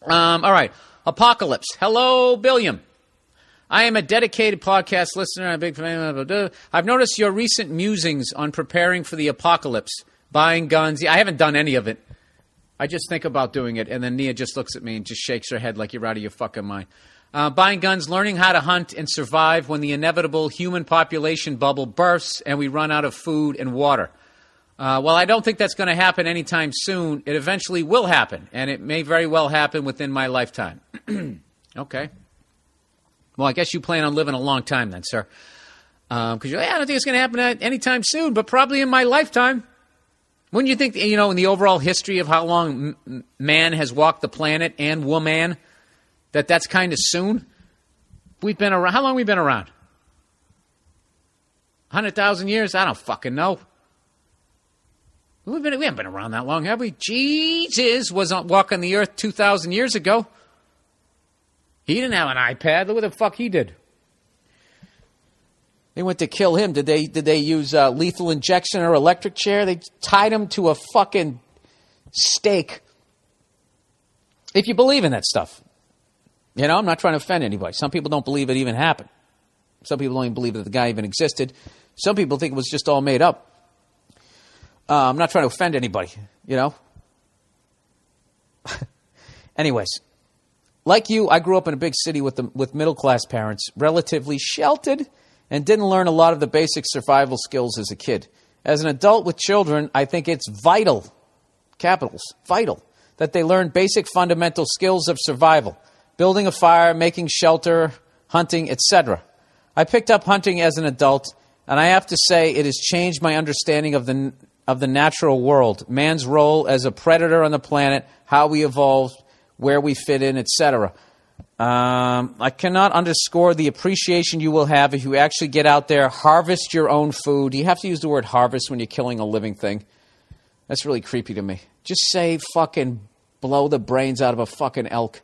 All right. Apocalypse. Hello, Billiam. I am a dedicated podcast listener and a big fan. I've noticed your recent musings on preparing for the apocalypse, buying guns. Yeah, I haven't done any of it. I just think about doing it, and then Nia just looks at me and just shakes her head like you're out of your fucking mind. Buying guns, learning how to hunt and survive when the inevitable human population bubble bursts and we run out of food and water. Well, I don't think that's going to happen anytime soon. It eventually will happen, and it may very well happen within my lifetime. Okay. Well, I guess you plan on living a long time then, sir. Because I don't think it's going to happen anytime soon, but probably in my lifetime. Wouldn't you think, in the overall history of how long man has walked the planet and woman, that's kind of soon? We've been around. How long have we been around? 100,000 years? I don't fucking know. We haven't been around that long, have we? Jesus was walking the earth 2,000 years ago. He didn't have an iPad. Look what the fuck he did. They went to kill him. Did they use lethal injection or electric chair? They tied him to a fucking stake. If you believe in that stuff. I'm not trying to offend anybody. Some people don't believe it even happened. Some people don't even believe that the guy even existed. Some people think it was just all made up. I'm not trying to offend anybody, Anyways, like you, I grew up in a big city with middle-class parents, relatively sheltered, and didn't learn a lot of the basic survival skills as a kid. As an adult with children, I think it's vital, capitals, vital, that they learn basic fundamental skills of survival, building a fire, making shelter, hunting, etc. I picked up hunting as an adult, and I have to say it has changed my understanding of the natural world, man's role as a predator on the planet, how we evolved, where we fit in, etc. I cannot underscore the appreciation you will have if you actually get out there, harvest your own food. You have to use the word harvest when you're killing a living thing. That's really creepy to me. Just say fucking blow the brains out of a fucking elk.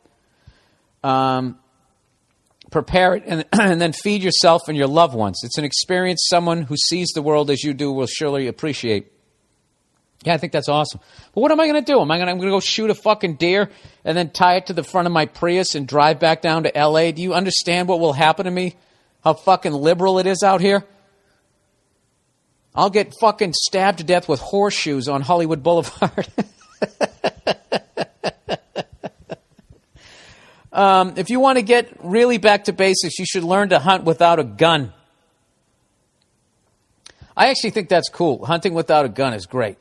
Prepare it and then feed yourself and your loved ones. It's an experience someone who sees the world as you do will surely appreciate. Yeah, I think that's awesome. But what am I going to do? I'm going to go shoot a fucking deer and then tie it to the front of my Prius and drive back down to L.A.? Do you understand what will happen to me? How fucking liberal it is out here? I'll get fucking stabbed to death with horseshoes on Hollywood Boulevard. If you want to get really back to basics, you should learn to hunt without a gun. I actually think that's cool. Hunting without a gun is great.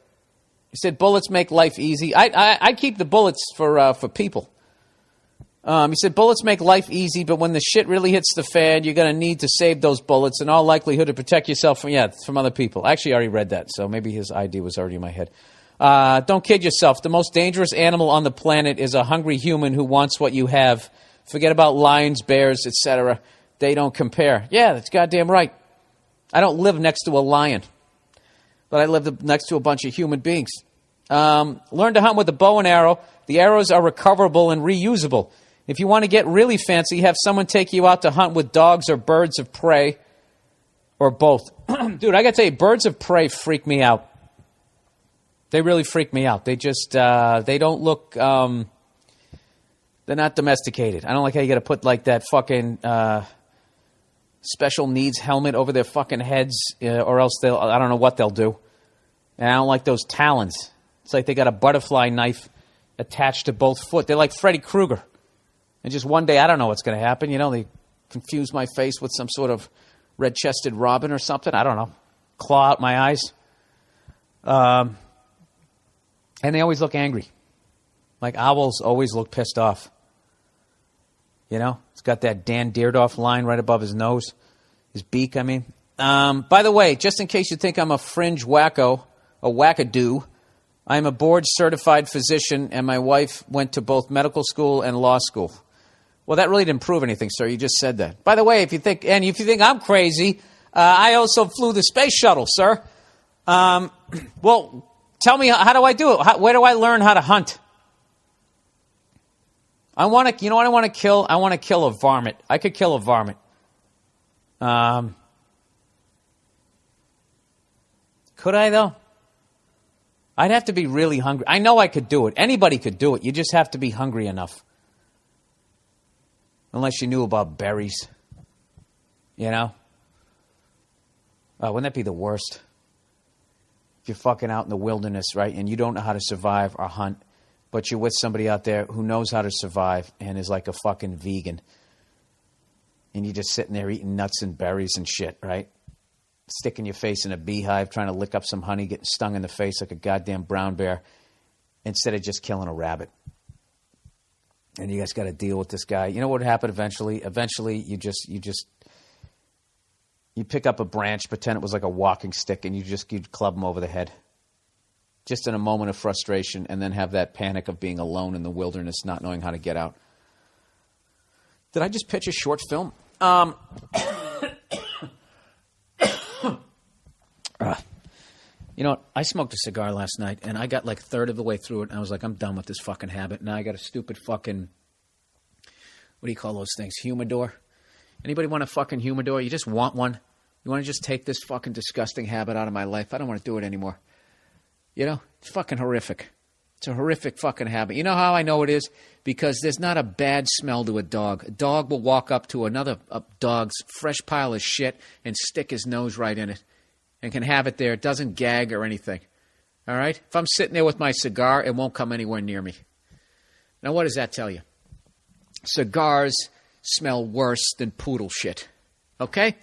You said bullets make life easy. I keep the bullets for people. You said bullets make life easy, but when the shit really hits the fan, you're going to need to save those bullets in all likelihood to protect yourself from other people. Actually, I already read that, so maybe his idea was already in my head. Don't kid yourself. The most dangerous animal on the planet is a hungry human who wants what you have. Forget about lions, bears, etc. They don't compare. Yeah, that's goddamn right. I don't live next to a lion, but I live next to a bunch of human beings. Learn to hunt with a bow and arrow. The arrows are recoverable and reusable. If you want to get really fancy, have someone take you out to hunt with dogs or birds of prey, or both. Dude, I got to tell you, birds of prey freak me out. They really freak me out. They just, they don't look, they're not domesticated. I don't like how you got to put like that fucking special needs helmet over their fucking heads, or else I don't know what they'll do. And I don't like those talons. It's like they got a butterfly knife attached to both foot. They're like Freddy Krueger. And just one day, I don't know what's going to happen. They confuse my face with some sort of red-chested robin or something. I don't know. Claw out my eyes. And they always look angry. Like owls always look pissed off. It's got that Dan Dierdorf line right above his nose. His beak, I mean. By the way, just in case you think I'm a fringe wacko, a wackadoo, I'm a board-certified physician, and my wife went to both medical school and law school. Well, that really didn't prove anything, sir. You just said that. By the way, if you think I'm crazy, I also flew the space shuttle, sir. Well, tell me, how do I do it? Where do I learn how to hunt? You know what I want to kill? I want to kill a varmint. I could kill a varmint. Could I, though? I'd have to be really hungry. I know I could do it. Anybody could do it. You just have to be hungry enough. Unless you knew about berries. You know? Wouldn't that be the worst? If you're fucking out in the wilderness, right, and you don't know how to survive or hunt, but you're with somebody out there who knows how to survive and is like a fucking vegan. And you're just sitting there eating nuts and berries and shit, right? Sticking your face in a beehive, trying to lick up some honey, getting stung in the face like a goddamn brown bear, instead of just killing a rabbit. And you guys got to deal with this guy. You know what would happen eventually? Eventually, you pick up a branch, pretend it was like a walking stick, and you'd club him over the head. Just in a moment of frustration, and then have that panic of being alone in the wilderness, not knowing how to get out. Did I just pitch a short film? You know what? I smoked a cigar last night, and I got like a third of the way through it, and I was like, I'm done with this fucking habit. Now I got a stupid fucking, what do you call those things? Humidor? Anybody want a fucking humidor? You just want one? You want to just take this fucking disgusting habit out of my life? I don't want to do it anymore. You know? It's fucking horrific. It's a horrific fucking habit. You know how I know it is? Because there's not a bad smell to a dog. A dog will walk up to another dog's fresh pile of shit and stick his nose right in it and can have it there. It doesn't gag or anything. All right? If I'm sitting there with my cigar, it won't come anywhere near me. Now, what does that tell you? Cigars smell worse than poodle shit. Okay?